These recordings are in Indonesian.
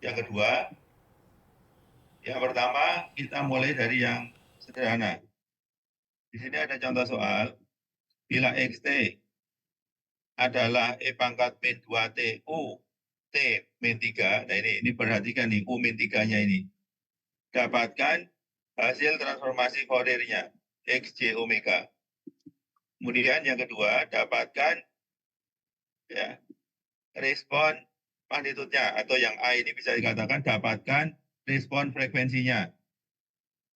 Yang kedua, yang pertama kita mulai dari yang sederhana. Di sini ada contoh soal, bila xt adalah E pangkat min 2T U T min 3. Nah ini perhatikan nih, U min 3-nya ini. Dapatkan hasil transformasi Fouriernya, XJ omega. Kemudian yang kedua, dapatkan ya, respon magnitudnya, atau yang A ini bisa dikatakan dapatkan respon frekuensinya.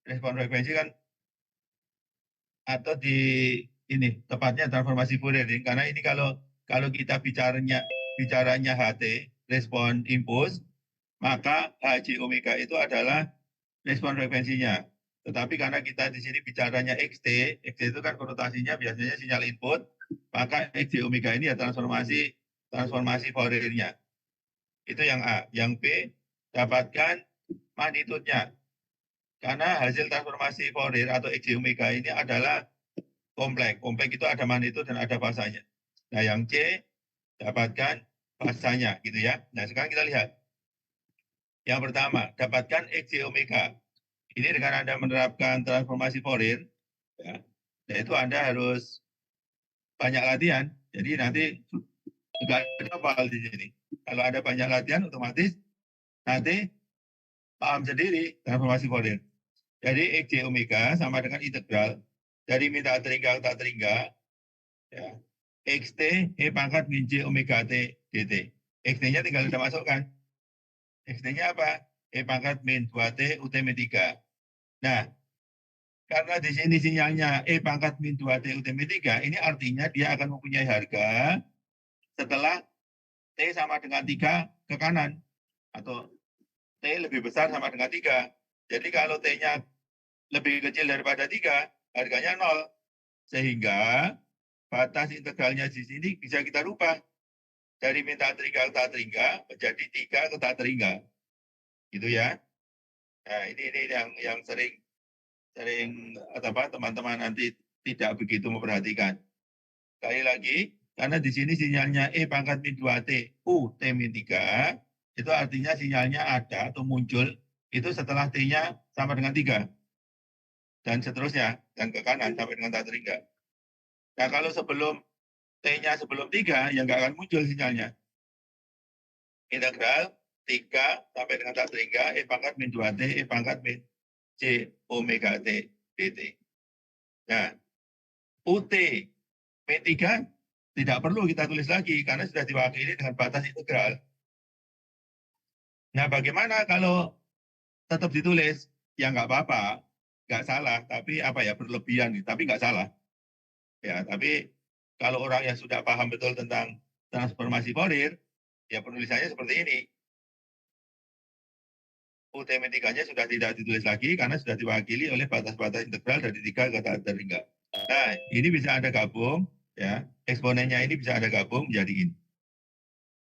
Respon frekuensi kan, atau di ini tepatnya transformasi Fourier ini, karena ini kalau kita bicaranya HT, respon impuls, maka HJ omega itu adalah respon frekuensinya. Tetapi karena kita di sini bicaranya XT, XT itu kan konotasinya biasanya sinyal input, maka XJ omega ini ya transformasi Fouriernya. Itu yang A. Yang B, dapatkan magnitudenya. Karena hasil transformasi Fourier atau XJ omega ini adalah kompleks. Kompleks itu ada magnitud dan ada fasanya. Nah, yang C, dapatkan fasanya, gitu ya. Nah, sekarang kita lihat. Yang pertama, dapatkan XJ omega. Ini dengan Anda menerapkan transformasi Fourier, ya, yaitu Anda harus banyak latihan. Jadi nanti juga ada hafal di sini. Kalau ada banyak latihan, otomatis nanti paham sendiri transformasi Fourier. Jadi XJ omega sama dengan integral dari min tak terhingga ke tak terhingga, ya, XT E pangkat min J omega T dt. XT-nya tinggal kita masukkan. XT-nya apa? E pangkat min 2T UT min 3. Nah, karena di sini sinyalnya E pangkat min 2T UT min 3, ini artinya dia akan mempunyai harga setelah T sama dengan 3 ke kanan. Atau T lebih besar sama dengan 3. Jadi kalau T-nya lebih kecil daripada 3, harganya 0. Sehingga batas integralnya di sini bisa kita rubah. Dari min tak terhingga ke tak terhingga menjadi 3 ke tak terhingga. Gitu ya. Nah, ini yang sering teman-teman nanti tidak begitu memperhatikan. Sekali lagi, karena di sini sinyalnya E pangkat min 2T U T min 3, itu artinya sinyalnya ada atau muncul itu setelah T-nya sama dengan 3. Dan seterusnya, dan ke kanan sampai dengan tak terhingga. Nah, kalau sebelum T-nya sebelum 3, ya nggak akan muncul sinyalnya. Integral 3 sampai dengan tak terhingga E pangkat min 2T E pangkat min J omega T dt. Nah, UT min 3 tidak perlu kita tulis lagi karena sudah diwakili dengan batas integral. Nah, bagaimana kalau tetap ditulis? Ya nggak apa-apa, nggak salah, tapi apa ya, berlebihan, tapi nggak salah. Ya, tapi kalau orang yang sudah paham betul tentang transformasi Fourier, ya penulisannya seperti ini. UTM3-nya sudah tidak ditulis lagi karena sudah diwakili oleh batas-batas integral dari 3 ke tak terhingga. Nah, ini bisa Anda gabung, ya, eksponennya ini bisa Anda gabung menjadi ini.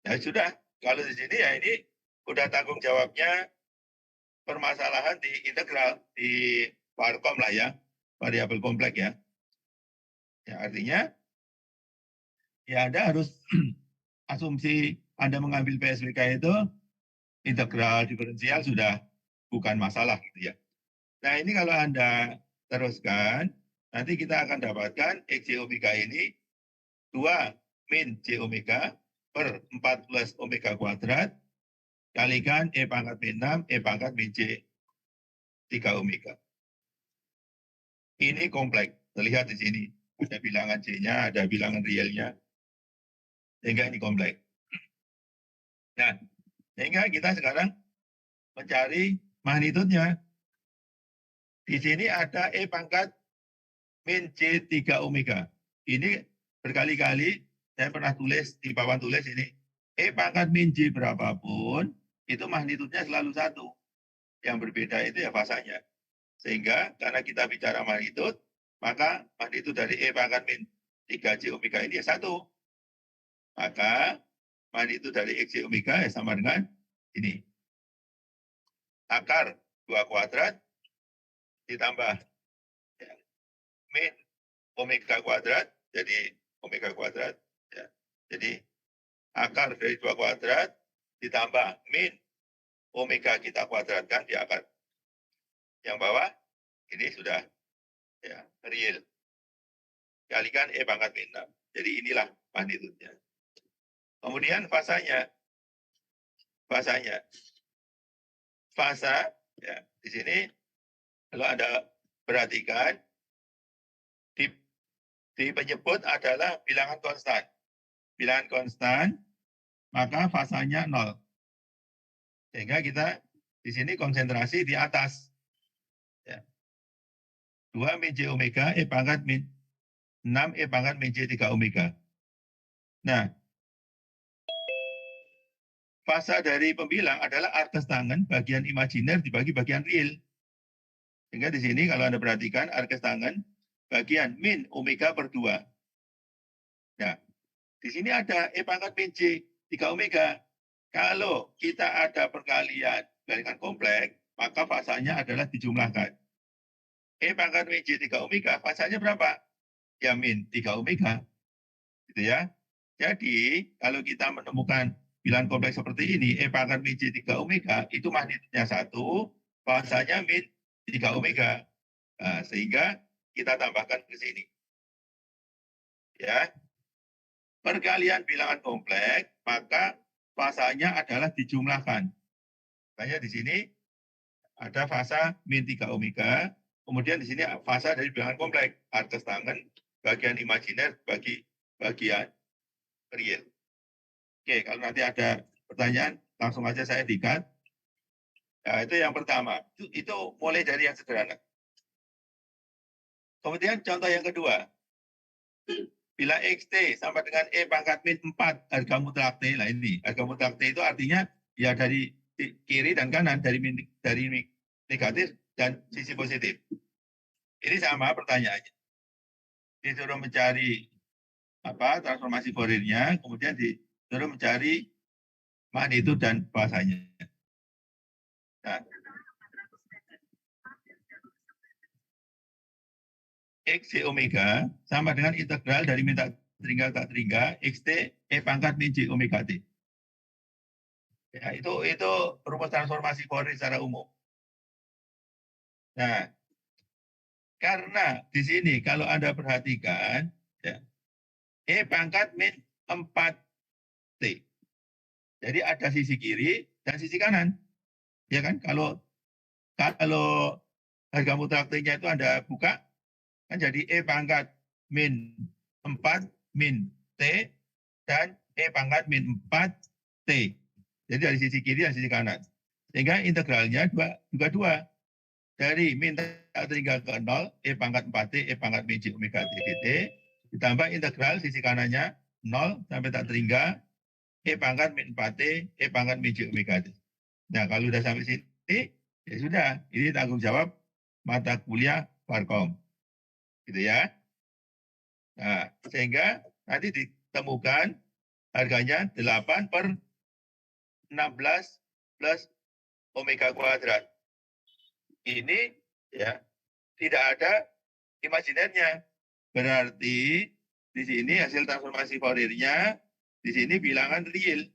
Nah, sudah, kalau di sini ya ini udah tanggung jawabnya permasalahan di integral, di varkom lah ya, variabel kompleks ya. Ya, artinya ya Anda harus asumsi Anda mengambil PSBK itu integral diferensial sudah bukan masalah gitu ya. Nah, ini kalau Anda teruskan, nanti kita akan dapatkan XJ omega ini 2 min J omega per 4 plus omega kuadrat kalikan E pangkat min 6, E pangkat min J 3 omega. Ini kompleks, terlihat di sini. Ada bilangan J-nya, ada bilangan realnya. Sehingga ini kompleks. Nah, sehingga kita sekarang mencari magnitudnya. Di sini ada E pangkat min J 3 omega. Ini berkali-kali saya pernah tulis di papan tulis ini. E pangkat min J berapapun, itu magnitudnya selalu satu. Yang berbeda itu ya fasanya. Sehingga karena kita bicara magnitud, maka magnitud dari E pangkat min 3J omega ini ya satu. Maka magnitud dari XJ omega ya sama dengan ini. Akar 2 kuadrat ditambah ya, min omega kuadrat, jadi omega kuadrat. Ya. Jadi akar dari 2 kuadrat ditambah min omega kita kuadratkan di akar yang bawah, ini sudah ya real. Kalikan E pangkat min 6. Jadi inilah magnitudenya. Kemudian fasanya. Fasa, ya, di sini kalau Anda perhatikan, di penyebut adalah bilangan konstan. Bilangan konstan, maka fasanya 0. Sehingga kita di sini konsentrasi di atas. Ya. 2 min J omega, E pangkat min 6, E pangkat min J 3 omega. Nah, fasa dari pembilang adalah arcus tangan bagian imajiner dibagi bagian real. Sehingga di sini kalau Anda perhatikan arcus tangan bagian min omega per 2. Nah, di sini ada E pangkat min J 3 omega. Kalau kita ada perkalian kompleks, maka fasanya adalah dijumlahkan. E pangkat min J 3 omega, fasanya berapa? Ya min 3 omega. Gitu ya. Jadi, kalau kita menemukan bilangan kompleks seperti ini, E pangkat min J 3 omega, itu magnitudenya 1, fasanya min 3 omega. Nah, sehingga kita tambahkan ke sini. Ya. Perkalian bilangan kompleks, maka fasanya adalah dijumlahkan. Makanya di sini ada fasa min 3 omega, kemudian di sini fasa dari bilangan kompleks, arcus tangan, bagian imajiner bagi bagian real. Oke, kalau nanti ada pertanyaan, langsung aja saya dikat. Nah, itu yang pertama. Itu mulai dari yang sederhana. Kemudian contoh yang kedua. Bila XT sama dengan E pangkat min 4 harga mutlak T, lah ini. Harga mutlak T itu artinya ya dari kiri dan kanan, dari negatif dan sisi positif. Ini sama pertanyaannya. Disuruh mencari transformasi Fourier-nya, kemudian disuruh mencari magnitudo dan bahasanya. Nah, X J omega sama dengan integral dari min tak terhingga XT E pangkat min J omega T. Ya, itu rumus transformasi Fourier secara umum. Nah, karena di sini kalau Anda perhatikan, ya, E pangkat min 4T. Jadi ada sisi kiri dan sisi kanan. Ya kan? Kalau harga mutlak T-nya itu Anda buka, kan jadi E pangkat min 4 min T dan E pangkat min 4T. Jadi dari sisi kiri dan sisi kanan. Sehingga integralnya juga 2. Dari min tak terhingga ke 0, E pangkat 4T, E pangkat min J omega T dt, ditambah integral sisi kanannya 0 sampai tak terhingga, E pangkat min 4T, E pangkat min J omega T. Nah, kalau sudah sampai sini, ya sudah. Ini tanggung jawab mata kuliah Warkom. Gitu ya. Nah, sehingga nanti ditemukan harganya 8 per 16 plus omega kuadrat. Ini ya tidak ada imajinernya. Berarti di sini hasil transformasi Fourier-nya, di sini bilangan real.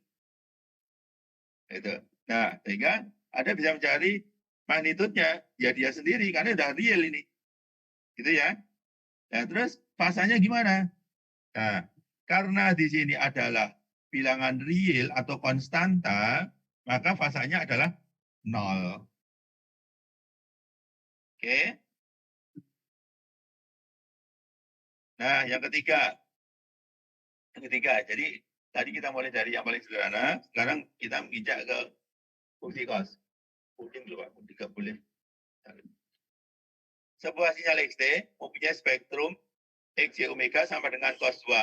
Itu. Nah, sehingga Anda bisa mencari magnitudenya, ya dia sendiri, karena udah real ini. Gitu ya. Nah, terus fasanya gimana? Nah, karena di sini adalah bilangan real atau konstanta, maka fasanya adalah 0. Oke. Nah, yang ketiga. Jadi tadi kita mulai dari yang paling sederhana, sekarang kita menginjak ke fungsi cos. Mungkin dulu Pak, tidak boleh. Sebuah sinyal XT mempunyai spektrum XY omega sama dengan cos 2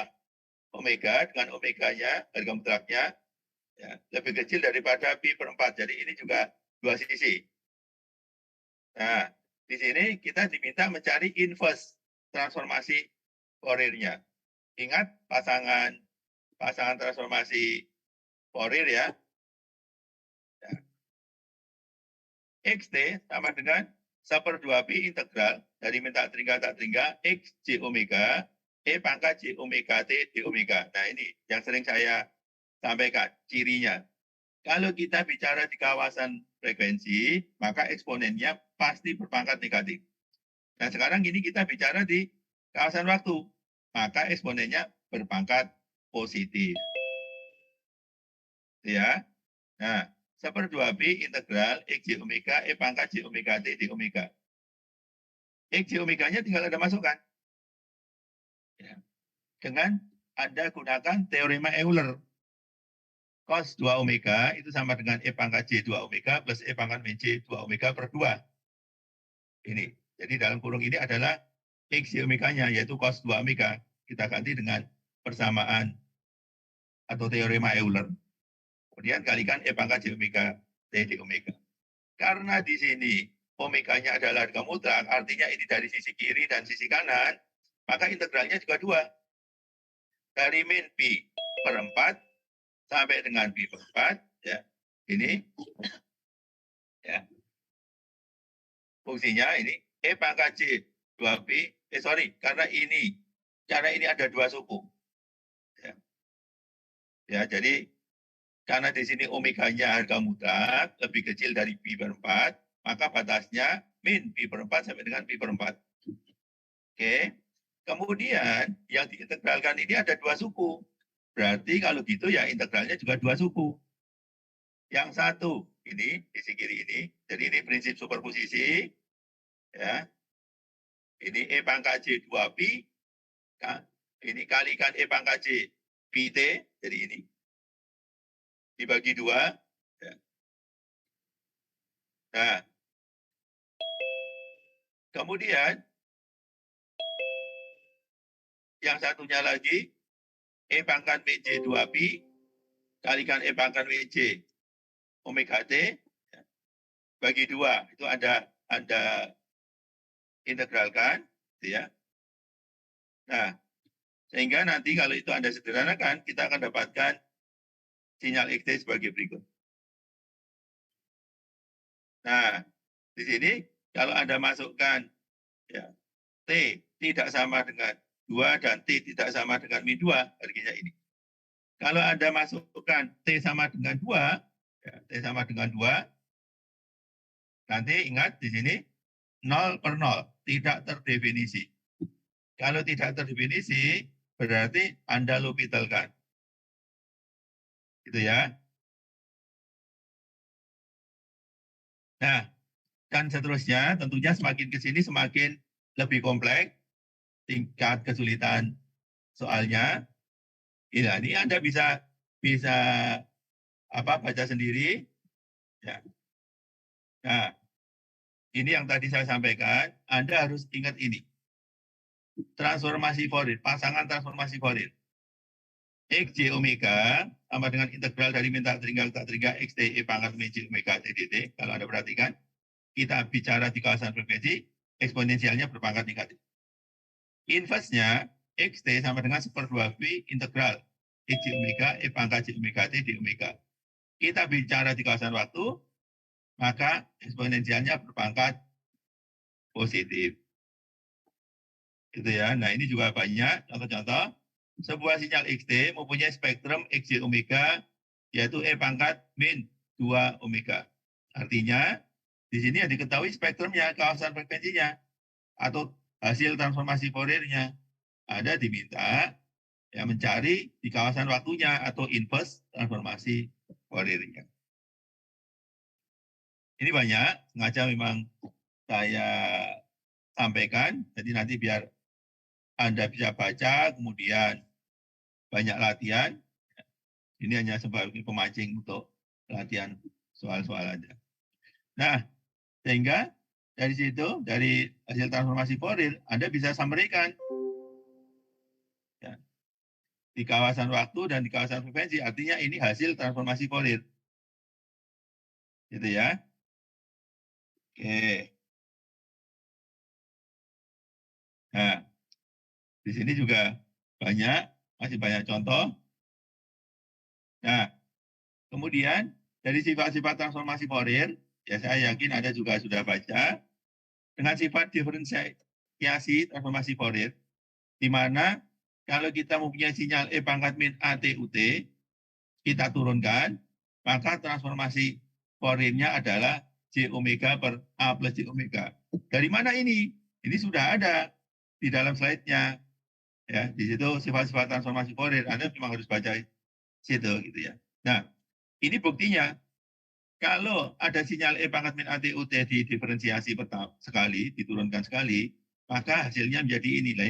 omega dengan omeganya, harga mutlaknya, ya, lebih kecil daripada pi per 4. Jadi ini juga dua sisi. Nah, di sini kita diminta mencari inverse transformasi Fourier-nya. Ingat pasangan transformasi Fourier ya. XT sama dengan 1/2 pi integral dari min tak terhingga X J omega E pangkat J omega T D omega. Nah ini yang sering saya sampaikan cirinya. Kalau kita bicara di kawasan frekuensi, maka eksponennya pasti berpangkat negatif. Nah, sekarang ini kita bicara di kawasan waktu, maka eksponennya berpangkat positif. Ya. Nah, 1/2 integral X J omega E pangkat J omega T di omega. X J omega-nya tinggal Anda masukkan. Ya. Dengan Anda gunakan teorema Euler. Cos 2 omega itu sama dengan E pangkat J 2 omega plus E pangkat min J 2 omega per 2. Ini. Jadi dalam kurung ini adalah X J omega-nya, yaitu cos 2 omega. Kita ganti dengan persamaan atau teorema Euler. Kemudian kalikan E pangkat J omega T di omega. Karena di sini omega-nya adalah harga mutlak, artinya ini dari sisi kiri dan sisi kanan, maka integralnya juga 2. Dari min pi per 4 sampai dengan pi per 4, ya. Ini ya. Fungsinya ini E pangkat J 2pi, karena ini ada 2 suku. Ya. Ya, jadi karena di sini omeganya harga mutlak lebih kecil dari pi per 4, maka batasnya min pi per 4 sampai dengan pi per 4. Oke. Kemudian yang diintegralkan ini ada 2 suku. Berarti kalau gitu ya integralnya juga 2 suku. Yang satu ini sisi kiri ini, jadi ini prinsip superposisi, ya. Ini E pangkat J 2pi, ini kalikan E pangkat J pi T, jadi ini dibagi 2. Ya. Nah, kemudian yang satunya lagi E pangkat min J 2pi kalikan E pangkat min J omega T, ya, bagi 2. Itu Anda integralkan, gitu ya. Nah, sehingga nanti kalau itu Anda sederhanakan, kita akan dapatkan sinyal X sebagai berikut. Nah, di sini kalau Anda masukkan ya, T tidak sama dengan 2 dan T tidak sama dengan min 2, artinya ini. Kalau Anda masukkan T sama dengan 2, ya, T sama dengan 2, nanti ingat di sini 0 per 0, tidak terdefinisi. Kalau tidak terdefinisi, berarti Anda L'Hopital-kan. Gitu ya. Nah, dan seterusnya, tentunya semakin ke sini semakin lebih kompleks tingkat kesulitan soalnya. Ya, ini Anda bisa baca sendiri. Ya. Nah, ini yang tadi saya sampaikan, Anda harus ingat ini. Transformasi Fourier, pasangan transformasi Fourier. Xj omega sama dengan integral dari min tak terhingga X T E pangkat min J omega T dt. Kalau Anda perhatikan, kita bicara di kawasan frekuensi, eksponensialnya berpangkat negatif. Inversenya, Xt sama dengan 1/2 integral Xj omega E pangkat J omega T di omega. Kita bicara di kawasan waktu, maka eksponensialnya berpangkat positif. Gitu ya. Nah, ini juga banyak contoh-contoh. Sebuah sinyal Xt mempunyai spektrum Xj omega, yaitu E pangkat min 2 omega. Artinya, di sini yang diketahui spektrumnya, kawasan frekuensinya, atau hasil transformasi Fourier-nya. Ada diminta ya mencari di kawasan waktunya atau inverse transformasi Fourier-nya. Ini banyak, sengaja memang saya sampaikan, jadi nanti biar Anda bisa baca, kemudian banyak latihan. Ini hanya sebagai pemancing untuk latihan soal-soal Anda. Nah, sehingga dari situ, dari hasil transformasi Fourier, Anda bisa sampaikan ya, di kawasan waktu dan di kawasan frekuensi, artinya ini hasil transformasi Fourier. Gitu ya. Oke. Nah, di sini juga masih banyak contoh. Nah, kemudian dari sifat-sifat transformasi Fourier, ya saya yakin Anda juga sudah baca, dengan sifat diferensiasi transformasi Fourier, di mana kalau kita mempunyai sinyal E pangkat min AT UT, kita turunkan, maka transformasi Fourier-nya adalah J omega per A plus J omega. Dari mana ini? Ini sudah ada di dalam slide-nya. Ya, di situ sifat-sifat transformasi Fourier. Anda memang harus baca situ gitu ya. Nah, ini buktinya. Kalau ada sinyal E pangkat min AT UT di diferensiasi sekali, diturunkan sekali, maka hasilnya menjadi ini. Nah,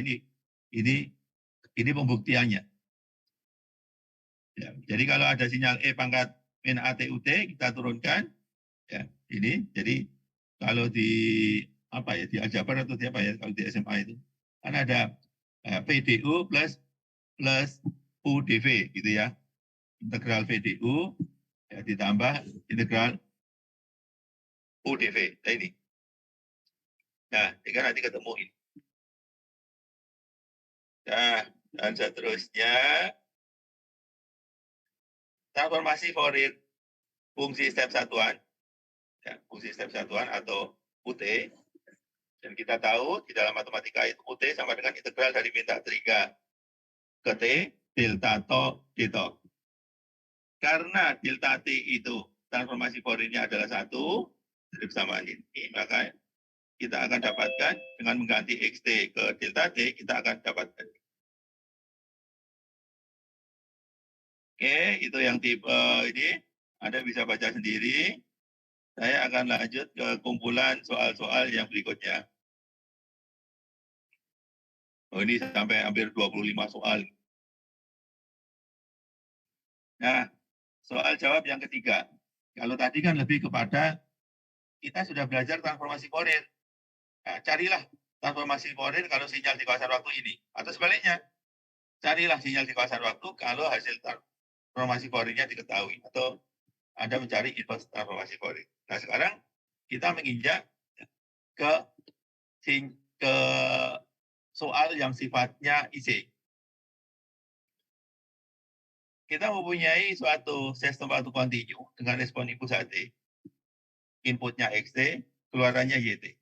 ini pembuktiannya. Ya, jadi kalau ada sinyal E pangkat min AT UT kita turunkan, ya ini. Jadi kalau di apa ya di aljabar atau di apa ya kalau di SMA itu kan ada PDU plus UDV gitu ya, integral PDU ya, ditambah integral UDV. Nah ini. Nah, jika nanti ketemu ini. Nah, dan seterusnya transformasi Fourier fungsi step satuan, ya, fungsi step satuan atau UT. Dan kita tahu di dalam matematika itu UT sama dengan integral dari beta 3 ke T delta to D to. Karena delta T itu transformasi Fourier-nya adalah 1, dari persamaan ini, maka kita akan dapatkan dengan mengganti XT ke delta T, kita akan dapatkan. Oke, itu yang tipe ini. Anda bisa baca sendiri. Saya akan lanjut ke kumpulan soal-soal yang berikutnya. Oh, ini sampai hampir 25 soal. Nah, soal jawab yang ketiga. Kalau tadi kan lebih kepada kita sudah belajar transformasi Fourier. Nah, carilah transformasi Fourier kalau sinyal di kawasan waktu ini. Atau sebaliknya, carilah sinyal di kawasan waktu kalau hasil transformasi Fourier-nya diketahui. Atau Anda mencari inverse transformasi Fourier. Nah, sekarang kita menginjak ke soal yang sifatnya IC. Kita mempunyai suatu sistem waktu kontinu dengan respon input HT. Inputnya XT, keluarannya YT.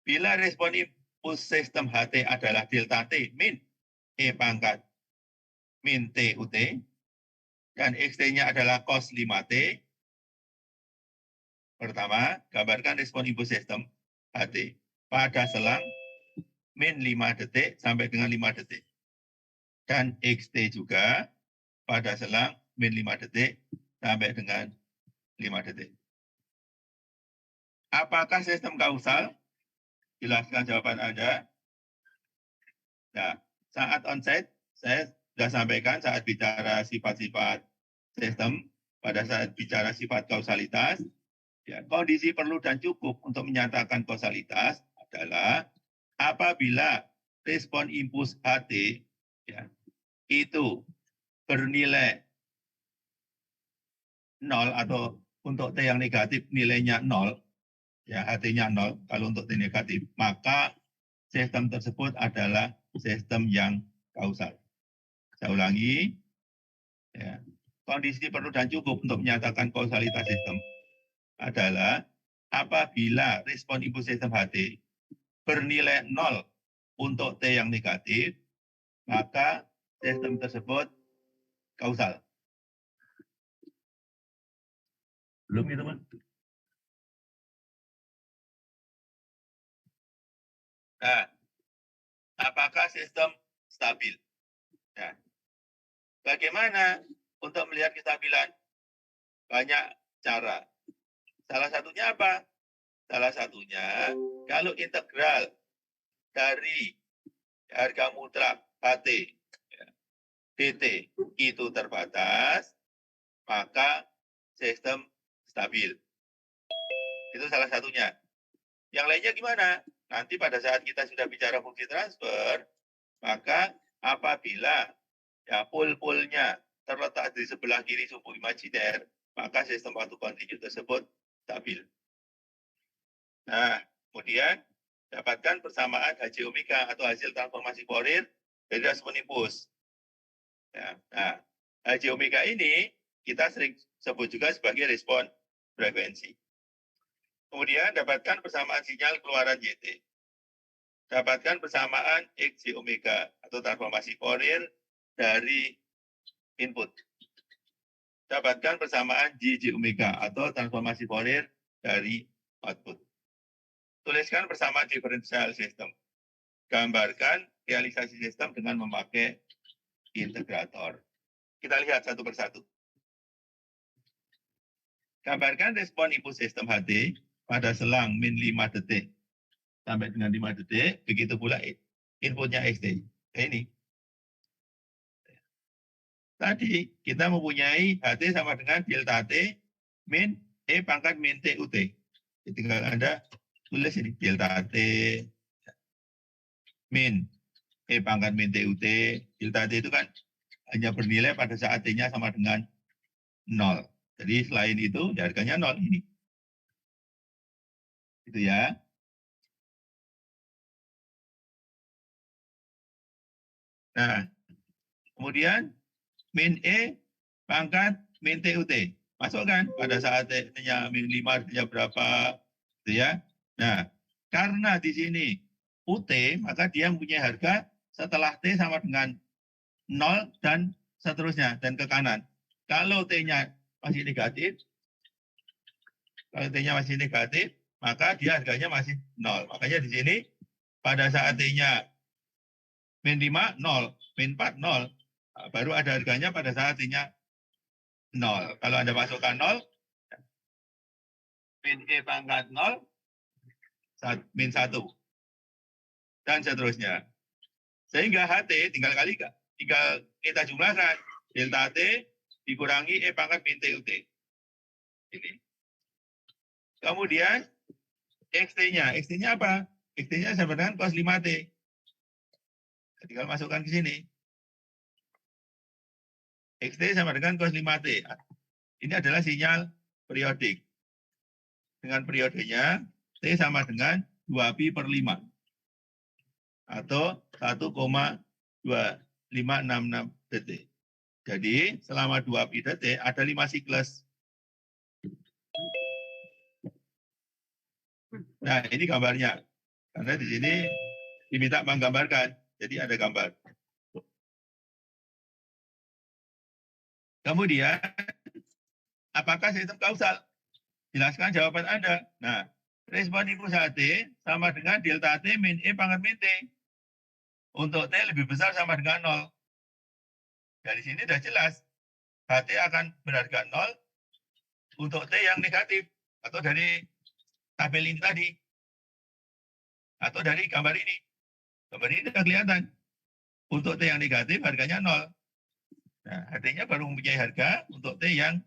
Bila respon input sistem HT adalah delta T min E pangkat min T UT, dan XT-nya adalah cos 5T, pertama, gambarkan respon input sistem HT pada selang min 5 detik sampai dengan 5 detik. Dan XT juga pada selang min 5 detik sampai dengan 5 detik. Apakah sistem kausal? Jelaskan jawaban Anda. Nah, saat onset, saya sudah sampaikan saat bicara sifat-sifat sistem, pada saat bicara sifat kausalitas, ya, kondisi perlu dan cukup untuk menyatakan kausalitas adalah apabila respon impuls HT ya, itu bernilai 0 atau untuk T yang negatif nilainya 0, ya HT-nya 0 kalau untuk T negatif, maka sistem tersebut adalah sistem yang kausal. Saya ulangi, ya, kondisi perlu dan cukup untuk menyatakan kausalitas sistem adalah apabila respon input sistem HT bernilai 0 untuk T yang negatif, maka sistem tersebut kausal. Belum ya teman? Nah, apakah sistem stabil? Nah, bagaimana untuk melihat kestabilan? Banyak cara. Salah satunya apa? Salah satunya kalau integral dari harga mutlak HT dt itu terbatas, maka sistem stabil. Itu salah satunya. Yang lainnya gimana? Nanti pada saat kita sudah bicara fungsi transfer, maka apabila ya pol-polnya terletak di sebelah kiri sumbu imajiner, maka sistem waktu kontinu tersebut stabil. Nah, kemudian dapatkan persamaan Hj omega atau hasil transformasi Fourier dari respon impuls. Ya, nah, Hj omega ini kita sering sebut juga sebagai respon frekuensi. Kemudian dapatkan persamaan sinyal keluaran YT. Dapatkan persamaan Xj omega atau transformasi Fourier dari input. Dapatkan persamaan J omega atau transformasi Fourier dari output. Tuliskan persamaan diferensial sistem. Gambarkan realisasi sistem dengan memakai integrator. Kita lihat satu persatu. Gambarkan respon input sistem HT pada selang min 5 detik sampai dengan 5 detik. Begitu pula inputnya XT. Ini. Tadi kita mempunyai HT sama dengan delta T min E pangkat min T UT. Tinggal Anda tulis ini delta T min E pangkat min T UT. Delta T itu kan hanya bernilai pada saat T-nya sama dengan 0. Jadi selain itu harganya 0 ini. Itu ya. Nah, kemudian min E pangkat min TUT. Masukkan pada saat T-nya min 5, T-nya berapa. Gitu ya. Nah, karena di sini UT, maka dia mempunyai harga setelah T sama dengan 0 dan seterusnya, dan ke kanan. Kalau T-nya masih negatif, maka dia harganya masih 0. Makanya di sini, pada saat T-nya min 5, 0, min 4, 0. Baru ada harganya pada saat T-nya 0. Kalau Anda masukkan 0, min E pangkat 0, min 1. Dan seterusnya. Sehingga HT tinggal kita jumlahkan. Delta T dikurangi E pangkat min TUT. Ini. Kemudian XT-nya. XT-nya apa? XT-nya sama dengan cos 5T. Tinggal masukkan ke sini. XT sama dengan cos 5T. Ini adalah sinyal periodik. Dengan periodenya, T sama dengan 2pi per 5. Atau 1,2566 detik. Jadi, selama 2pi detik, ada 5 siklus. Nah, ini gambarnya. Karena di sini diminta menggambarkan. Jadi, ada gambar. Kemudian, apakah sistem kausal? Jelaskan jawaban Anda. Nah, respon input HT sama dengan delta T min E pangkat min T. Untuk T lebih besar sama dengan 0. Dari sini sudah jelas. HT akan berharga 0 untuk T yang negatif. Atau dari tabel ini tadi. Atau dari gambar ini. Gambar ini sudah kelihatan. Untuk T yang negatif harganya 0. Nah, artinya baru mempunyai harga untuk T yang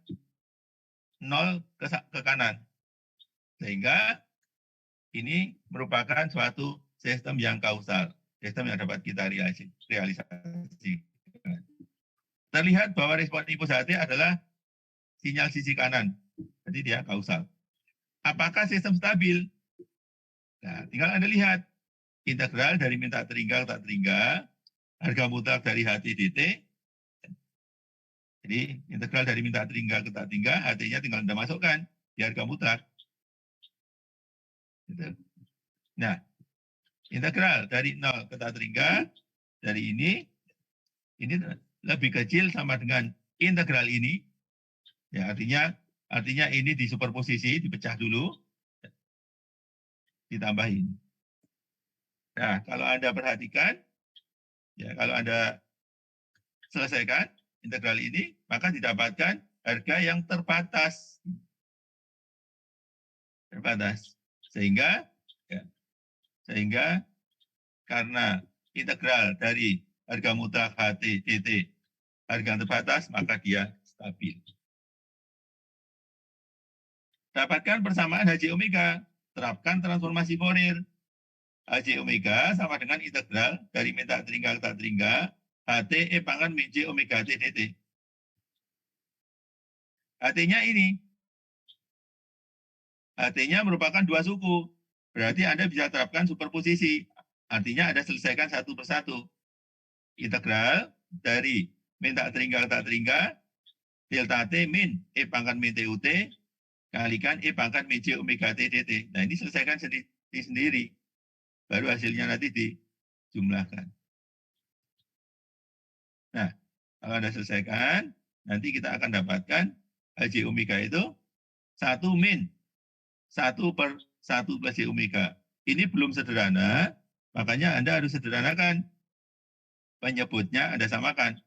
0 ke kanan. Sehingga ini merupakan suatu sistem yang kausal. Sistem yang dapat kita realisasi. Terlihat bahwa respon input HT adalah sinyal sisi kanan. Jadi dia kausal. Apakah sistem stabil? Nah, tinggal Anda lihat. Integral dari min tak terhingga ke tak terhingga. Harga mutlak dari HT dt. Jadi integral dari min tak terhingga ke tak terhingga. HT-nya tinggal Anda masukkan di harga mutlak. Gitu. Nah, integral dari 0 ke tak terhingga. Dari ini lebih kecil sama dengan integral ini. Ya, artinya ini disuperposisi, dipecah dulu, ditambahin. Nah, kalau Anda perhatikan, ya kalau Anda selesaikan integral ini, maka didapatkan harga yang terbatas. Sehingga karena integral dari harga mutlak HT dt harga yang terbatas, maka dia stabil. Dapatkan persamaan HJ omega, terapkan transformasi Fourier. HJ omega sama dengan integral dari min tak terhingga ke tak terhingga HT E pangkat min J omega T dt. HT-nya ini. HT-nya merupakan 2 suku. Berarti Anda bisa terapkan superposisi. Artinya Anda selesaikan satu persatu. Integral dari min tak terhingga ke tak terhingga delta T min E pangkat min TUT kalikan E pangkat min J omega T dt. Nah, ini selesaikan sendiri. Baru hasilnya nanti dijumlahkan. Nah, kalau Anda selesaikan, nanti kita akan dapatkan HJ omega itu 1 min 1 per 1 plus J omega. Ini belum sederhana, makanya Anda harus sederhanakan. Penyebutnya Anda samakan.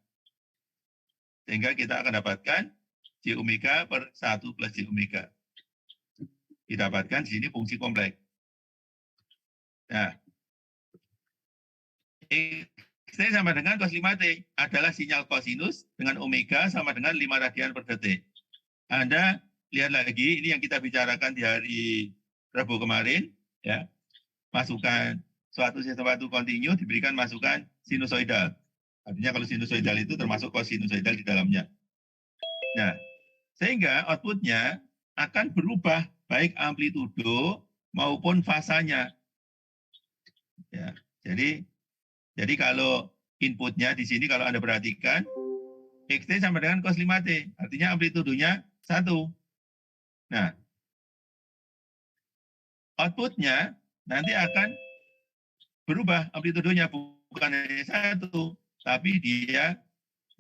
Sehingga kita akan dapatkan J omega per 1 plus J omega. Didapatkan di sini fungsi kompleks. Nah, X sama dengan cos 5T adalah sinyal kosinus dengan omega sama dengan 5 radian per detik. Anda lihat lagi, ini yang kita bicarakan di hari Rabu kemarin, ya. Masukan suatu sistem waktu kontinu diberikan masukan sinusoidal. Artinya kalau sinusoidal itu termasuk kosinusoidal di dalamnya. Nah, sehingga outputnya akan berubah baik amplitudo maupun fasanya. Ya, jadi kalau inputnya di sini kalau Anda perhatikan, XT sama dengan cos 5T, artinya amplitudonya 1. Nah, outputnya nanti akan berubah amplitudonya, bukan hanya 1, tapi dia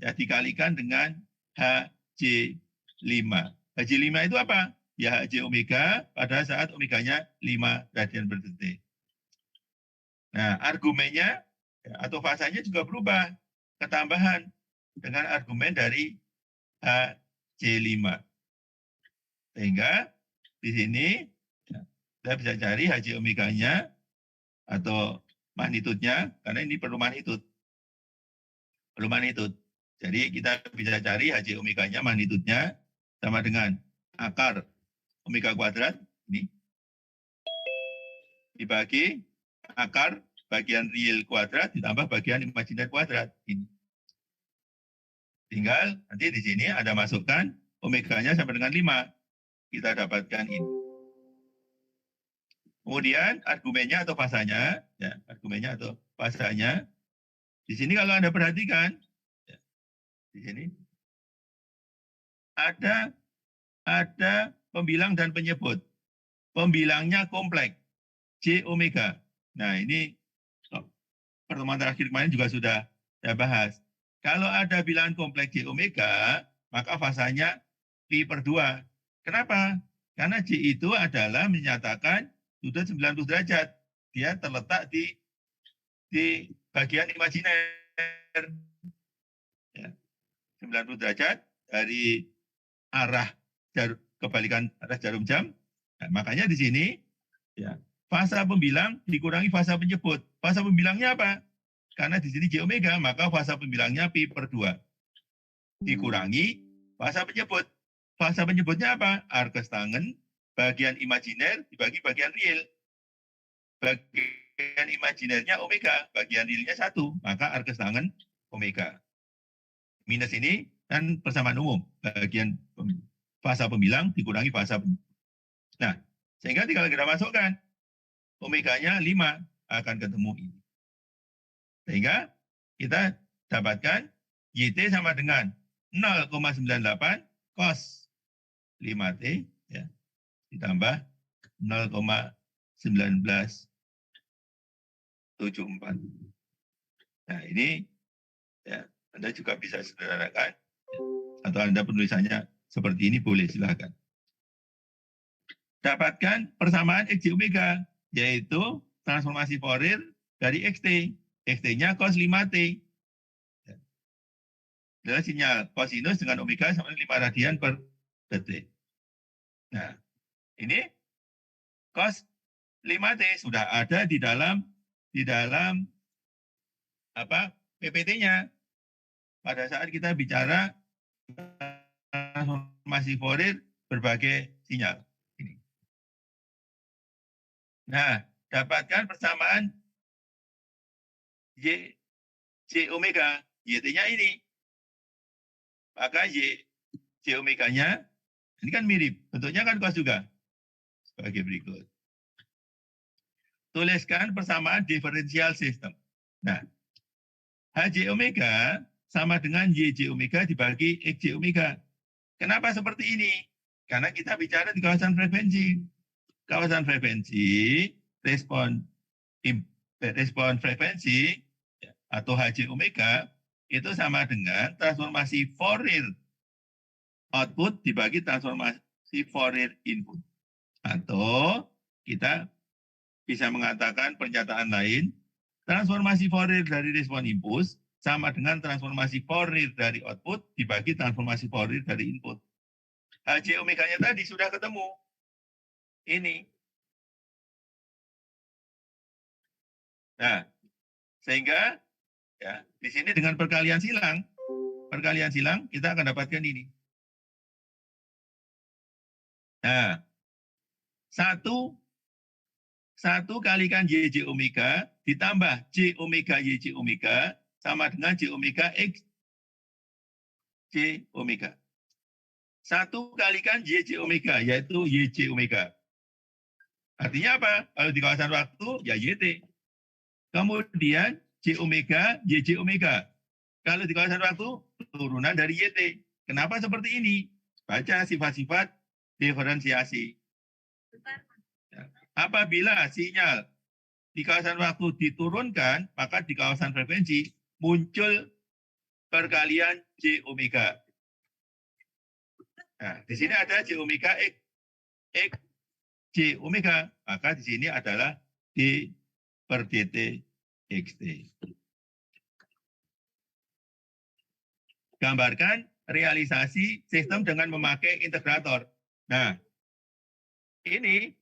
ya dikalikan dengan HJ5. HJ5 itu apa? Ya HJ omega pada saat omeganya 5 radian per detik. Nah, argumennya atau fasanya juga berubah, ketambahan dengan argumen dari HJ5. Sehingga di sini kita bisa cari HJ omeganya atau magnitudenya, karena ini perlu magnitud. Perlu magnitud. Jadi kita bisa cari HJ omeganya, magnitudnya sama dengan akar omega kuadrat, ini, dibagi akar bagian real kuadrat ditambah bagian imajiner kuadrat, ini. Tinggal nanti di sini ada masukkan omeganya sama dengan 5. Kita dapatkan ini. Kemudian argumennya atau fasanya, ya, argumennya atau fasanya, di sini kalau Anda perhatikan, ya, di sini ada pembilang dan penyebut. Pembilangnya kompleks, J omega. Nah, ini pertemuan terakhir kemarin juga sudah saya bahas. Kalau ada bilangan kompleks J omega, maka fasanya pi per 2. Kenapa? Karena J itu adalah menyatakan sudut 90 derajat. Dia terletak di bagian imajiner. Ya, 90 derajat dari arah kebalikan arah jarum jam. Nah, makanya di sini ya, fasa pembilang dikurangi fasa penyebut. Fasa pembilangnya apa? Karena di sini J omega, maka fasa pembilangnya pi per 2. Dikurangi fasa penyebut. Fasa penyebutnya apa? Arkes tangen, bagian imajiner dibagi bagian real. Bagian imajinernya omega, bagian realnya 1. Maka arkes tangen omega. Minus ini kan persamaan umum. Bagian fasa pembilang dikurangi fasa penyebut. Nah, sehingga tinggal kita masukkan. Omeganya 5 akan ketemu ini. Sehingga kita dapatkan YT sama dengan 0,98 cos 5T ya, ditambah 0,1974. Nah, ini ya, Anda juga bisa sederhanakan ya, atau Anda penulisannya seperti ini boleh, silakan. Dapatkan persamaan XJ omega, yaitu transformasi Fourier dari XT. XT-nya cos 5T. Adalah sinyal kosinus dengan omega sama 5 radian per detik. Nah, ini cos 5T sudah ada di dalam apa PPT-nya. Pada saat kita bicara transformasi Fourier berbagai sinyal. Ini. Nah, dapatkan persamaan J omega, YT-nya ini. Maka J omeganya, ini kan mirip, bentuknya kan cos juga. Sebagai berikut. Tuliskan persamaan diferensial sistem. Nah, HJ omega sama dengan YJ omega dibagi XJ omega. Kenapa seperti ini? Karena kita bicara di kawasan frekuensi. Kawasan frekuensi, respon frekuensi atau HJ omega itu sama dengan transformasi Fourier output dibagi transformasi Fourier input. Atau kita bisa mengatakan pernyataan lain, transformasi Fourier dari respon impuls sama dengan transformasi Fourier dari output dibagi transformasi Fourier dari input. HJ omeganya tadi sudah ketemu. Ini. Nah, sehingga ya di sini dengan perkalian silang kita akan dapatkan ini. Nah, satu kalikan YJ omega ditambah J omega YJ omega sama dengan J omega X J omega. Satu kalikan YJ omega, yaitu YJ omega. Artinya apa? Kalau di kawasan waktu, ya YT. Kemudian J omega, YJ omega. Kalau di kawasan waktu, turunan dari YT. Kenapa seperti ini? Baca sifat-sifat diferensiasi. Apabila sinyal di kawasan waktu diturunkan, maka di kawasan frekuensi muncul perkalian J omega. Nah, di sini ada J omega X J omega, maka di sini adalah D per dt xt. Gambarkan realisasi sistem dengan memakai integrator. Nah, ini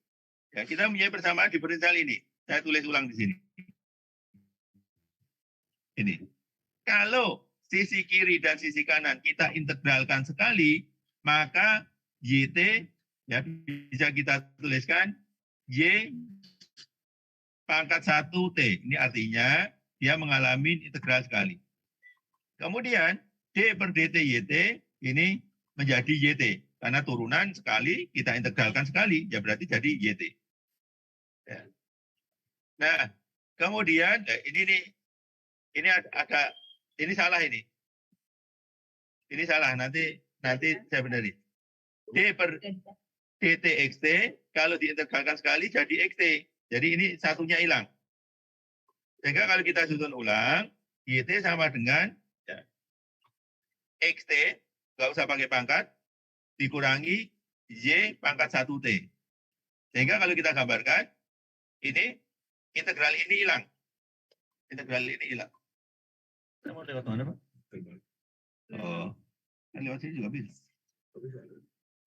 ya kita punya persamaan diferensial ini. Saya tulis ulang di sini. Ini. Kalau sisi kiri dan sisi kanan kita integralkan sekali, maka YT ya bisa kita tuliskan Y pangkat 1T. Ini artinya dia mengalami integral sekali. Kemudian D per dt YT ini menjadi YT. Karena turunan sekali, kita integralkan sekali, ya berarti jadi YT. Ya. Nah, kemudian ini ada ini salah ini. Ini salah, nanti saya benerin. D per dt xt kalau diintegralkan sekali jadi xt. Jadi ini satunya hilang. Sehingga kalau kita susun ulang, YT sama dengan ya, xt, nggak usah pakai pangkat, dikurangi Y pangkat 1T. Sehingga kalau kita gambarkan, ini integral ini hilang. Integral ini hilang. Saya mau lewat mana, Pak? Oh, lewat sini juga bisa.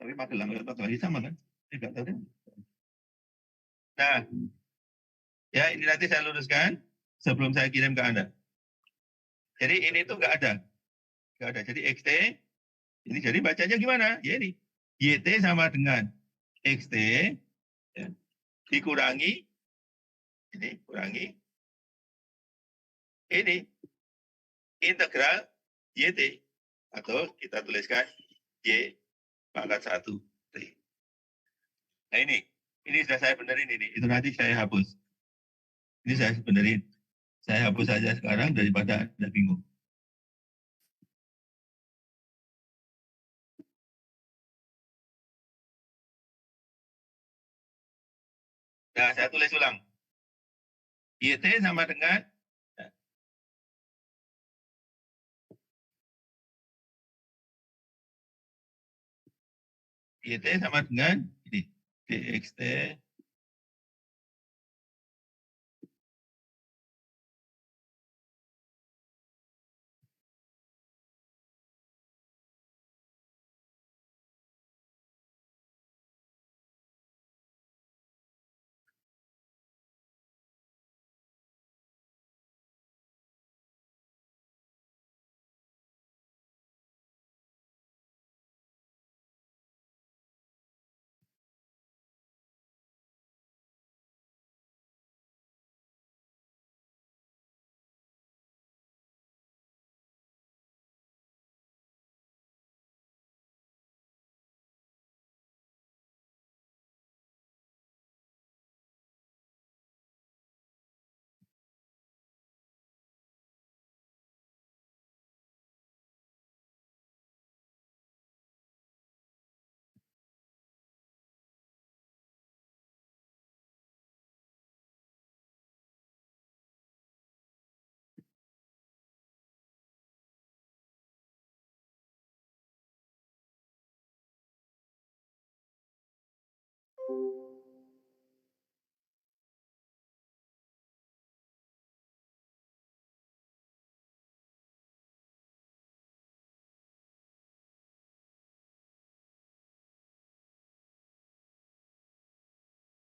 Tapi Magelang lewat Magelang sama kan? Tidak tahu kan? Nah, ya ini nanti saya luruskan sebelum saya kirim ke Anda. Jadi ini tuh nggak ada. Nggak ada. Jadi XT, ini jadi bacanya gimana? Ya ini. YT sama dengan XT, ya, dikurangi, ini kurangi, ini integral YT. Atau kita tuliskan Y pangkat 1T. Nah ini sudah saya benerin ini. Itu nanti saya hapus. Ini saya benerin. Saya hapus saja sekarang daripada Anda bingung. Nah, saya tulis ulang. YT sama dengan YT sama dengan ini dxt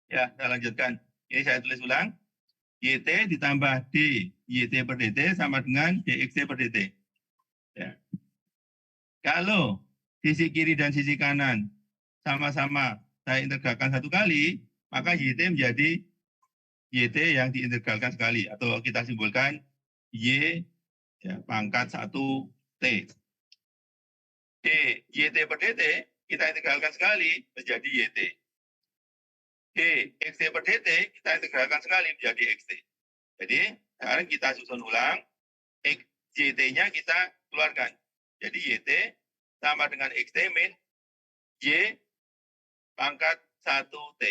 Ya, saya lanjutkan. Ini saya tulis ulang. YT ditambah D, YT per DT sama dengan DXT per DT. Ya. Kalau sisi kiri dan sisi kanan sama-sama saya integralkan satu kali, maka YT menjadi YT yang diintegralkan sekali. Atau kita simbolkan Y ya, pangkat 1T. D, YT per DT, kita integralkan sekali menjadi YT. D, XT per DT, kita integralkan sekali menjadi XT. Jadi, sekarang kita susun ulang. YT-nya kita keluarkan. Jadi, YT sama dengan XT min Y pangkat 1T.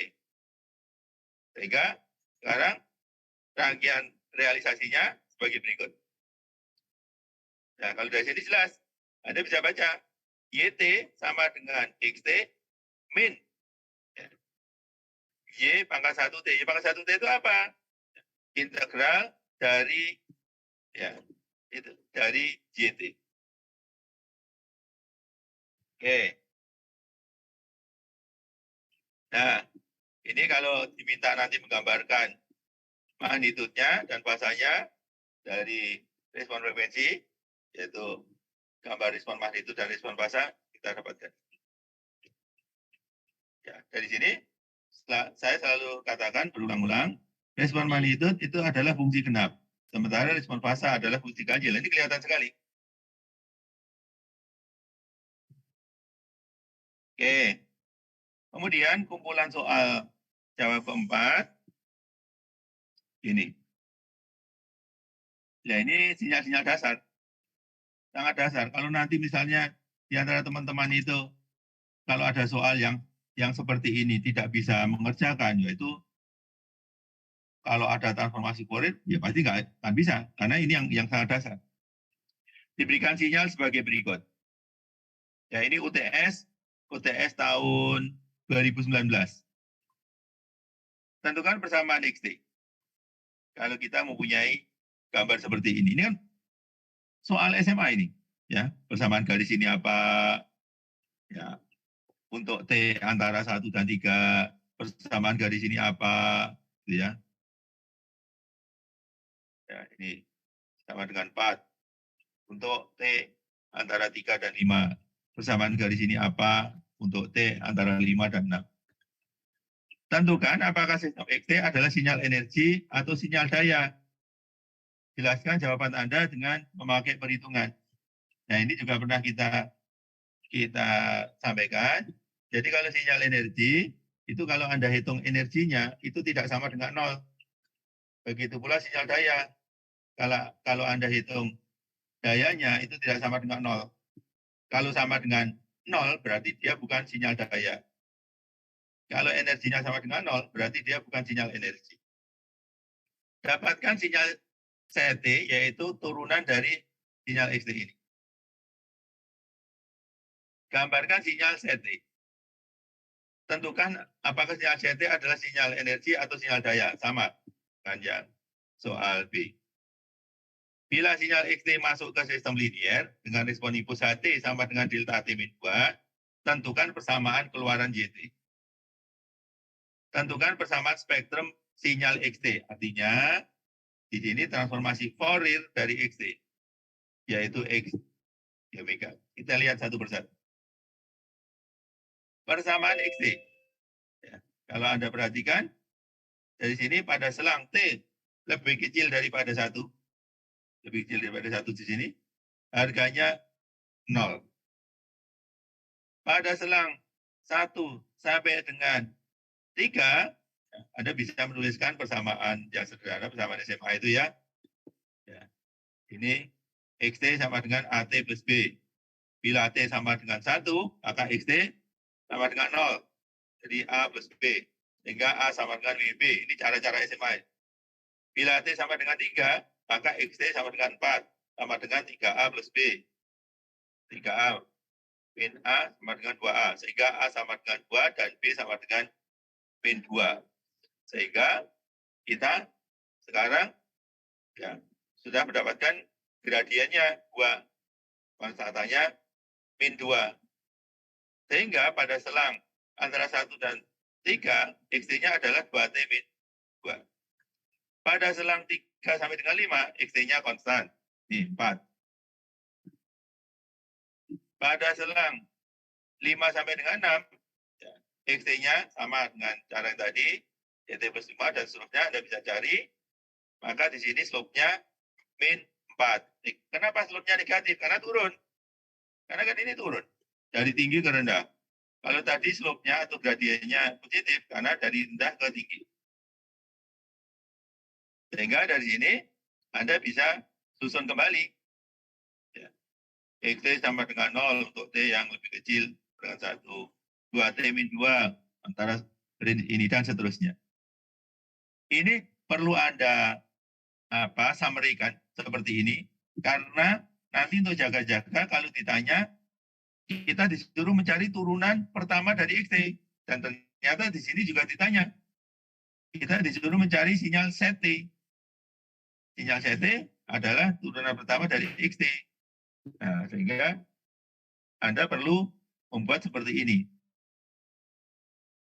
Sehingga, sekarang rangkaian realisasinya sebagai berikut. Nah, kalau dari sini jelas, Anda bisa baca YT sama dengan XT min Y pangkat 1T. Y pangkat 1T itu apa? Integral dari ya itu dari YT. Oke. Nah, ini kalau diminta nanti menggambarkan magnitudenya dan fasanya dari respon frekuensi, yaitu gambar respon magnitud dan respon fasa, kita dapatkan. Ya, dari sini saya selalu katakan berulang-ulang, respon magnitud itu adalah fungsi genap. Sementara respon fasa adalah fungsi ganjil. Ini kelihatan sekali. Oke. Kemudian kumpulan soal jawab keempat. Ini. Ya ini sinyal-sinyal dasar. Sangat dasar. Kalau nanti misalnya di antara teman-teman itu, kalau ada soal yang seperti ini tidak bisa mengerjakan, yaitu kalau ada transformasi Fourier, ya pasti nggak akan bisa. Karena ini yang sangat dasar. Diberikan sinyal sebagai berikut. Ya ini UTS tahun 2019. Tentukan persamaan XT. Kalau kita mempunyai gambar seperti ini. Ini kan soal SMA ini. Ya, persamaan garis ini apa? Ya, untuk T antara 1 dan 3, persamaan garis ini apa? Gitu ya. Ya, ini sama dengan 4. Untuk T antara 3 dan 5, persamaan garis ini apa? Untuk T antara 5 dan 6. Tentukan apakah sistem XT adalah sinyal energi atau sinyal daya. Jelaskan jawaban Anda dengan memakai perhitungan. Nah, ini juga pernah kita sampaikan. Jadi kalau sinyal energi, itu kalau Anda hitung energinya, itu tidak sama dengan 0. Begitu pula sinyal daya. Kalau Anda hitung dayanya, itu tidak sama dengan 0. Kalau sama dengan 0, berarti dia bukan sinyal daya. Kalau energinya sama dengan 0, berarti dia bukan sinyal energi. Dapatkan sinyal CT, yaitu turunan dari sinyal XT ini. Gambarkan sinyal CT. Tentukan apakah sinyal CT adalah sinyal energi atau sinyal daya. Sama kan yang soal B. Bila sinyal XT masuk ke sistem linier dengan respon impuls HT sama dengan delta T min 2, tentukan persamaan keluaran YT. Tentukan persamaan spektrum sinyal XT. Artinya, di sini transformasi Fourier dari XT, yaitu X omega. Kita lihat satu persatu. Persamaan XT. Ya, kalau Anda perhatikan, dari sini pada selang T lebih kecil daripada 1. Lebih kecil daripada 1 di sini. Harganya 0. Pada selang 1 sampai dengan 3, Anda bisa menuliskan persamaan yang sederhana, persamaan SMA itu ya. Ini XT sama dengan AT plus B. Bila T sama dengan 1, maka XT sama dengan 0. Jadi A plus B. Sehingga A sama dengan WB. Ini cara-cara SMA. Bila T sama dengan 3, maka XT sama dengan 4. Sama dengan 3A plus B. 3A min A sama dengan 2A. Sehingga A sama dengan 2 dan B sama dengan min 2. Sehingga kita sekarang ya, sudah mendapatkan gradiennya 2. Konstantannya min 2. Sehingga pada selang antara 1 dan 3, XT-nya adalah 2T min 2. Pada selang 3 sampai dengan 5, XT-nya konstan. Ini 4. Pada selang 5 sampai dengan 6, ya, XT-nya sama dengan cara yang tadi, YT plus 5 dan seterusnya Anda bisa cari. Maka di sini slope-nya min 4. Kenapa slope-nya negatif? Karena turun. Karena kan ini turun. Dari tinggi ke rendah. Kalau tadi slope-nya atau gradiennya positif, karena dari rendah ke tinggi. Sehingga dari sini Anda bisa susun kembali. Ya. XT sama dengan 0 untuk T yang lebih kecil dengan 1. 2T min 2 antara ini dan seterusnya. Ini perlu Anda summary-kan seperti ini. Karena nanti untuk jaga-jaga kalau ditanya, kita disuruh mencari turunan pertama dari XT. Dan ternyata di sini juga ditanya. Kita disuruh mencari sinyal ZT. Sinyal ZT adalah turunan pertama dari XT. Nah, sehingga Anda perlu membuat seperti ini.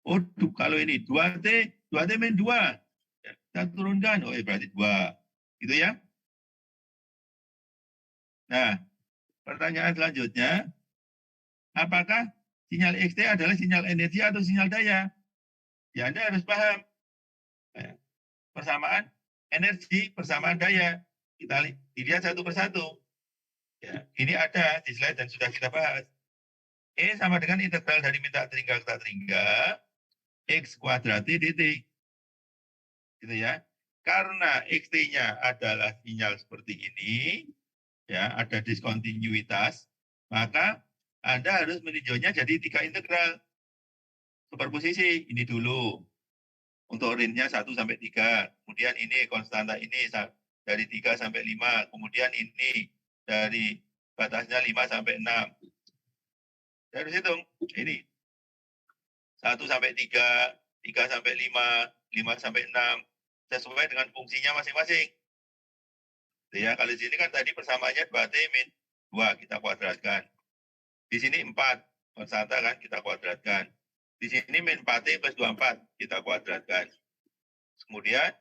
Oh, kalau ini 2T min 2. Ya, kita turunkan, berarti 2. Gitu ya. Nah, pertanyaan selanjutnya, apakah sinyal XT adalah sinyal energi atau sinyal daya? Ya, Anda harus paham. Persamaan energi, persamaan daya. Kita lihat satu persatu. Ya, ini ada di slide dan sudah kita bahas. E sama dengan integral dari min tak terhingga ke tak terhingga, X kuadrat dt. Gitu ya. Karena XT-nya adalah sinyal seperti ini, ya, ada diskontinuitas, maka Anda harus meninjaunya jadi 3 integral. Superposisi, ini dulu. Untuk range-nya 1 sampai 3. Kemudian ini konstanta ini dari 3 sampai 5. Kemudian ini dari batasnya 5 sampai 6. Dari hitung, ini 1 sampai 3, 3 sampai 5, 5 sampai 6. Sesuai dengan fungsinya masing-masing. Ya, kalau di sini kan tadi persamaannya 2T min 2, kita kuadratkan. Di sini 4, konstanta kan, kita kuadratkan. Di sini min 4T plus 24, kita kuadratkan. Kemudian,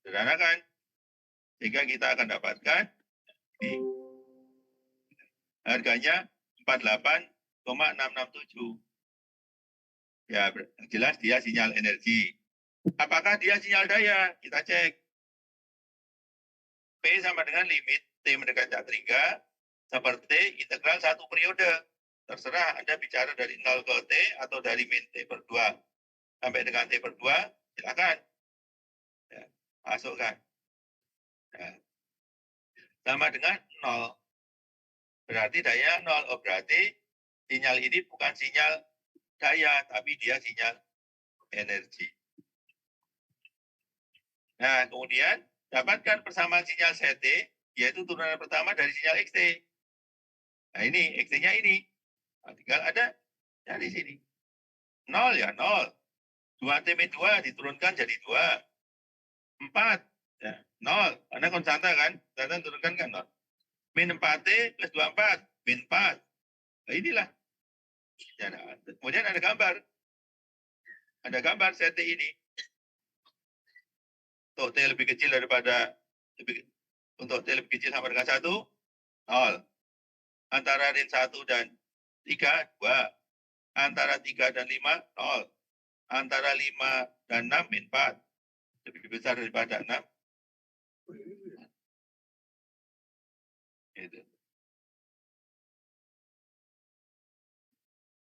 sederhanakan. Sehingga kita akan dapatkan ini. Harganya 48,667. Ya, jelas dia sinyal energi. Apakah dia sinyal daya? Kita cek. P sama dengan limit T mendekati tak terhingga seperti integral 1 periode. Terserah Anda bicara dari 0 ke T atau dari min T per 2 sampai dengan T per 2, silakan. Ya, masukkan. Ya. Sama dengan 0. Berarti daya 0. Oh, berarti sinyal ini bukan sinyal daya, tapi dia sinyal energi. Nah, kemudian dapatkan persamaan sinyal ZT, yaitu turunan pertama dari sinyal XT. Nah, ini XT-nya ini. Nah, tinggal ada dari sini. 0 ya, 0. 2T min 2 diturunkan jadi 2. 4. Ya, 0. Karena konstanta kan. Konstanta turunkan kan 0. Min 4T plus 24. Min 4. Nah, inilah. Ya, nah, kemudian ada gambar. Ada gambar ZT ini. Untuk T lebih kecil daripada untuk T lebih kecil sama dengan 1, 0. Antara range 1 dan 3, 2. Antara 3 dan 5, 0. Antara 5 dan 6, min 4. Lebih besar daripada 6. Gitu.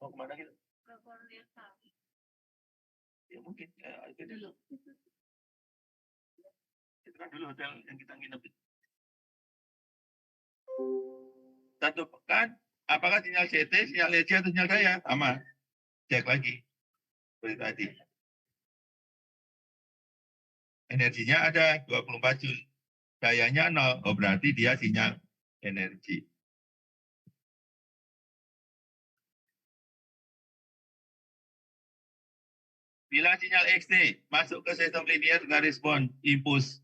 Mau kemana kita? Ya mungkin. Dulu. Itu kan dulu hotel yang kita nginep. Tentukan apakah sinyal CT, sinyal energi atau sinyal daya? Sama. Cek lagi. Seperti tadi. Energinya ada 24 Joule. Dayanya 0. Oh, berarti dia sinyal energi. Bila sinyal XT masuk ke sistem linear dengan respon impuls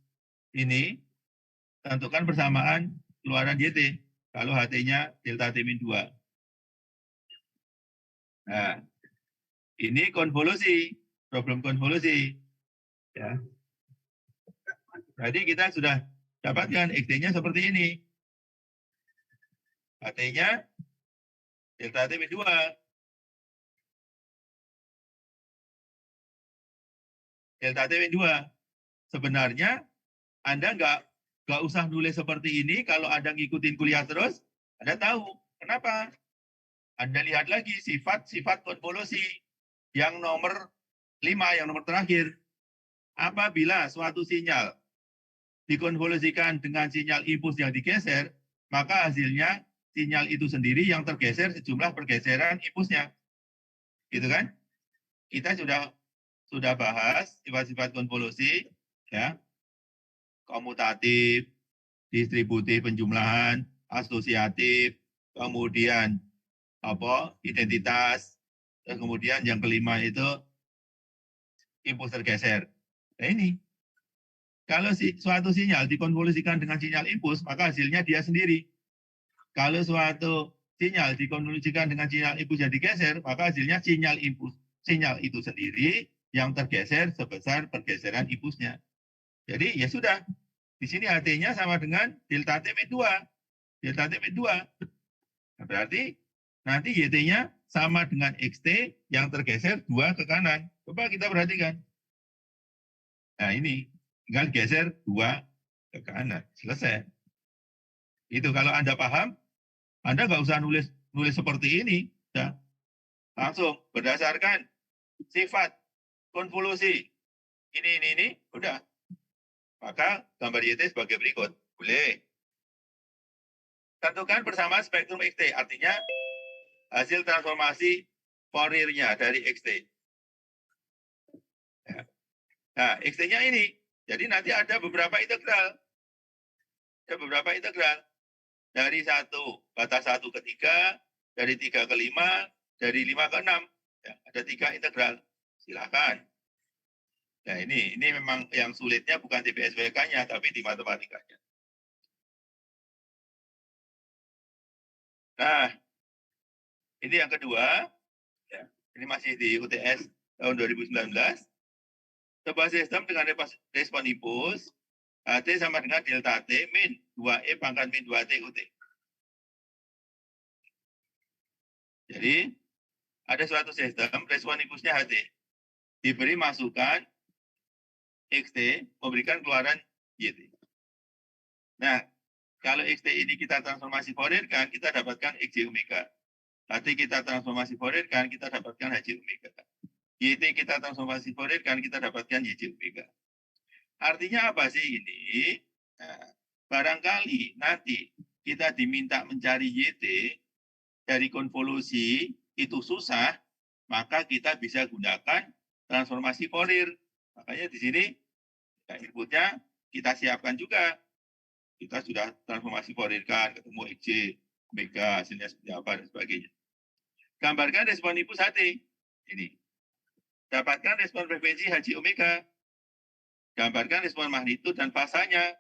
ini, tentukan persamaan keluaran YT. Kalau HT-nya delta T min 2. Nah, ini konvolusi. problem konvolusi. Ya. Jadi kita sudah dapatkan XT-nya seperti ini. HT-nya delta T min 2. Delta T min 2. Sebenarnya Anda nggak usah nulis seperti ini kalau Anda ngikutin kuliah terus, Anda tahu. Kenapa? Anda lihat lagi sifat-sifat konvolusi yang nomor 5, yang nomor terakhir. Apabila suatu sinyal dikonvolusikan dengan sinyal impuls yang digeser, maka hasilnya sinyal itu sendiri yang tergeser sejumlah pergeseran impulsnya. Gitu kan? Kita sudah bahas sifat-sifat konvolusi, ya. Komutatif, distributif penjumlahan, asosiatif, kemudian identitas, dan kemudian yang kelima itu impuls tergeser. Nah ini, kalau suatu sinyal dikonvolusikan dengan sinyal impuls, maka hasilnya dia sendiri. Kalau suatu sinyal dikonvolusikan dengan sinyal impuls yang digeser, maka hasilnya sinyal itu sendiri yang tergeser sebesar pergeseran impulsnya. Jadi ya sudah, di sini HT-nya sama dengan delta T min 2. Delta T min 2. Nah, berarti nanti YT-nya sama dengan XT yang tergeser 2 ke kanan. Coba kita perhatikan. Nah ini, tinggal geser 2 ke kanan. Selesai. Itu kalau Anda paham, Anda nggak usah nulis seperti ini. Ya. Langsung berdasarkan sifat konvolusi. Ini, udah. Maka gambar YT sebagai berikut. Boleh. Tentukan bersama spektrum XT. Artinya hasil transformasi Fourier-nya dari XT. Ya. Nah, XT-nya ini. Jadi nanti ada beberapa integral. Ada beberapa integral. Dari 1, batas 1 ke 3, dari 3 ke 5, dari 5 ke 6. Ya, ada 3 integral. Silakan. Nah, ini memang yang sulitnya bukan di PSWK-nya, tapi di matematikanya. Nah, ini yang kedua. Ya, ini masih di UTS tahun 2019. Sebuah sistem dengan respon impuls, HT sama dengan delta T min 2E pangkat min 2T UT. Jadi, ada suatu sistem, respon impulsnya HT. Diberi masukan XT, memberikan keluaran YT. Nah, kalau XT ini kita transformasi Fourier kan, kita dapatkan XJ omega. HT kita transformasi Fourier kan, kita dapatkan HJ omega. YT kita transformasi Fourier kan, kita dapatkan YJ omega. Artinya apa sih ini? Nah, barangkali nanti kita diminta mencari YT dari konvolusi itu susah, maka kita bisa gunakan transformasi Fourier. Makanya di sini inputnya kita siapkan juga. Kita sudah transformasi Fourier kan, ketemu XJ, omega, hasilnya seperti apa, dan sebagainya. Gambarkan respon impuls HT. Ini. Dapatkan respon frekuensi HJ omega. Gambarkan respon magnitud dan fasanya.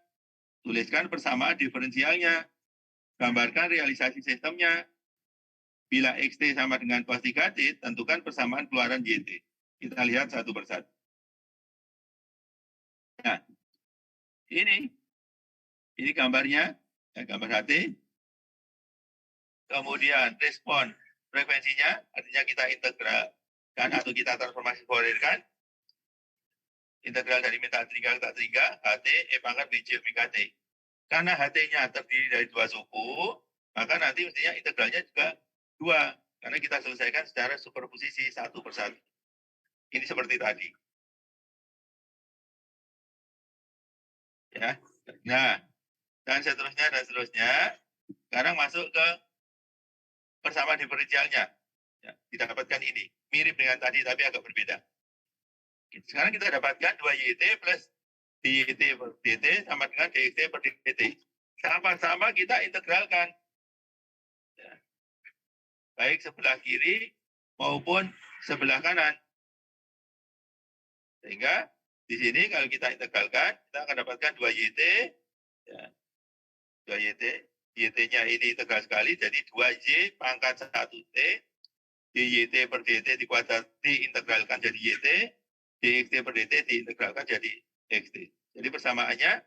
Tuliskan persamaan diferensialnya. Gambarkan realisasi sistemnya. Bila XT sama dengan cos 3T, tentukan persamaan keluaran YT. Kita lihat satu persatu. Nah, ini gambarnya, ya, gambar HT. Kemudian respon frekuensinya, artinya kita integralkan atau kita transformasi Fourier kan. Integral dari min tak tringga ke tak tringga, HT, E pangkat BJ omega T. Karena HT-nya terdiri dari 2 suku, maka nanti mestinya integralnya juga 2. Karena kita selesaikan secara superposisi satu persatu. Ini seperti tadi. Ya. Nah, dan seterusnya. Sekarang masuk ke persamaan diferensialnya. Ya, didapatkan ini. Mirip dengan tadi, tapi agak berbeda. Sekarang kita dapatkan 2YT plus DYT per DT sama dengan DXT per DT. Sama-sama kita integralkan. Ya. Baik sebelah kiri maupun sebelah kanan. Sehingga di sini kalau kita integralkan, kita akan dapatkan 2YT. Ya. 2YT. YT-nya ini integral sekali, jadi 2Y pangkat 1T. DYT per DT dikuadrat diintegralkan jadi YT. DXT per DT diintegralkan jadi XT. Jadi persamaannya,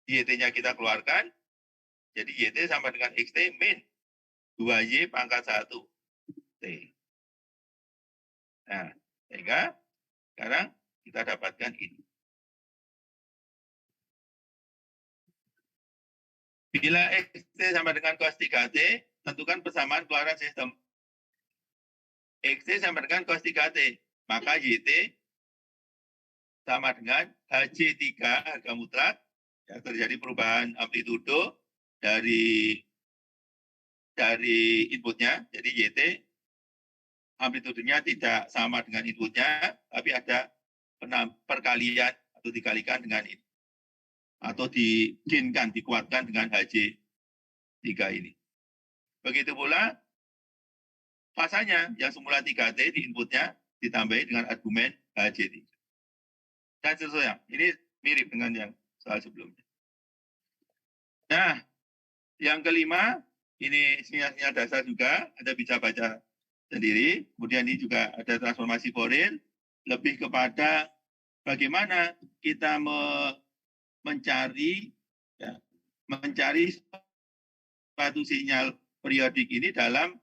YT-nya kita keluarkan, jadi YT sama dengan XT min 2Y pangkat 1 T. Nah, sehingga sekarang kita dapatkan ini. Bila XT sama dengan cos 3T, tentukan persamaan keluaran sistem. XT sama dengan cos 3T, maka YT sama dengan HC3, harga mutlak, ya, terjadi perubahan amplitudo dari inputnya, jadi YT amplitudenya tidak sama dengan inputnya, tapi ada perkalian atau dikalikan dengan ini. Atau dikinkan, dikuatkan dengan HC3 ini. Begitu pula fasanya yang semula 3T di inputnya ditambahi dengan argumen HC3. Dan seterusnya. Ini mirip dengan yang soal sebelumnya. Nah, yang kelima, ini sinyal-sinyal dasar juga, Anda bisa baca sendiri. Kemudian ini juga ada transformasi Fourier, lebih kepada bagaimana kita mencari suatu sinyal periodik ini dalam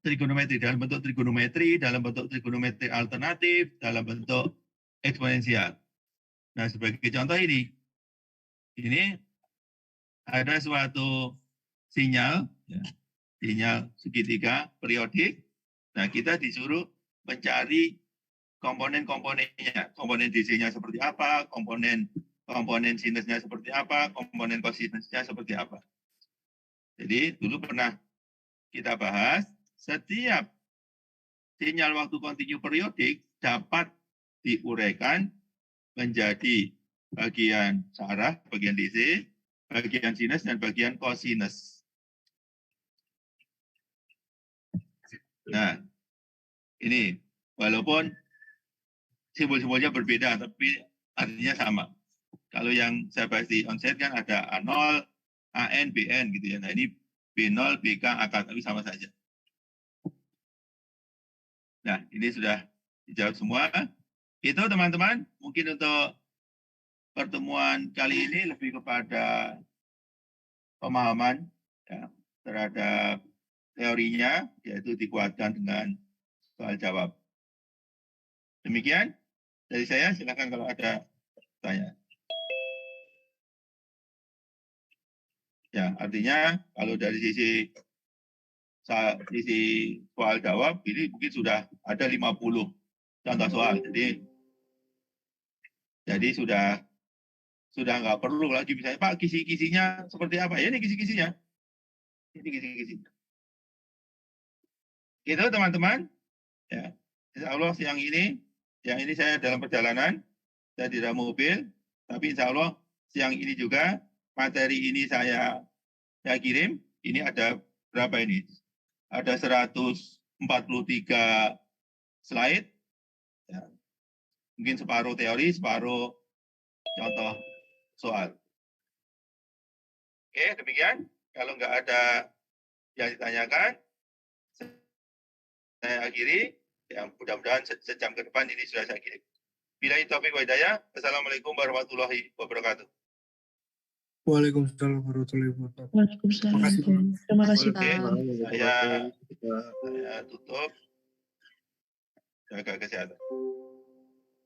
trigonometri, dalam bentuk trigonometri, dalam bentuk trigonometri alternatif, dalam bentuk eksponensial. Nah, sebagai contoh ini ada suatu sinyal, sinyal segitiga periodik. Nah, kita disuruh mencari komponen-komponennya, komponen DC-nya seperti apa, komponen sinusnya seperti apa, komponen kosinusnya seperti apa. Jadi dulu pernah kita bahas, setiap sinyal waktu kontinu periodik dapat diuraikan menjadi bagian searah, bagian DC, bagian sinus, dan bagian kosinus. Nah, ini walaupun simbol-simbolnya berbeda, tapi artinya sama. Kalau yang saya bahas di onset kan ada A0, AN, BN gitu ya. Nah, ini B0, BK, AK, tapi sama saja. Nah, ini sudah dijawab semua. Itu teman-teman, mungkin untuk pertemuan kali ini lebih kepada pemahaman ya, terhadap teorinya, yaitu dikuatkan dengan soal jawab. Demikian dari saya, silakan kalau ada pertanyaan. Ya, artinya kalau dari sisi soal jawab, ini mungkin sudah ada 50 contoh soal. Jadi sudah nggak perlu lagi misalnya, Pak, kisi-kisinya seperti apa? Ya, ini kisi-kisinya. Ini kisi-kisinya. Gitu teman-teman. Ya, insya Allah siang ini saya dalam perjalanan, saya di dalam mobil, tapi insya Allah siang ini juga materi ini saya kirim. Ini ada berapa ini? Ada 143 slide. Ya. Mungkin separuh teori, separuh contoh soal. Oke, demikian. Kalau nggak ada yang ditanyakan, saya akhiri. Yang mudah-mudahan sejam ke depan ini sudah saya kirim. Billahi taufiq wa hidayah. Assalamualaikum warahmatullahi wabarakatuh. Waalaikumsalam warahmatullahi wabarakatuh. Waalaikumsalam. Terima kasih, Pak. Saya tutup. Jaga kesehatan.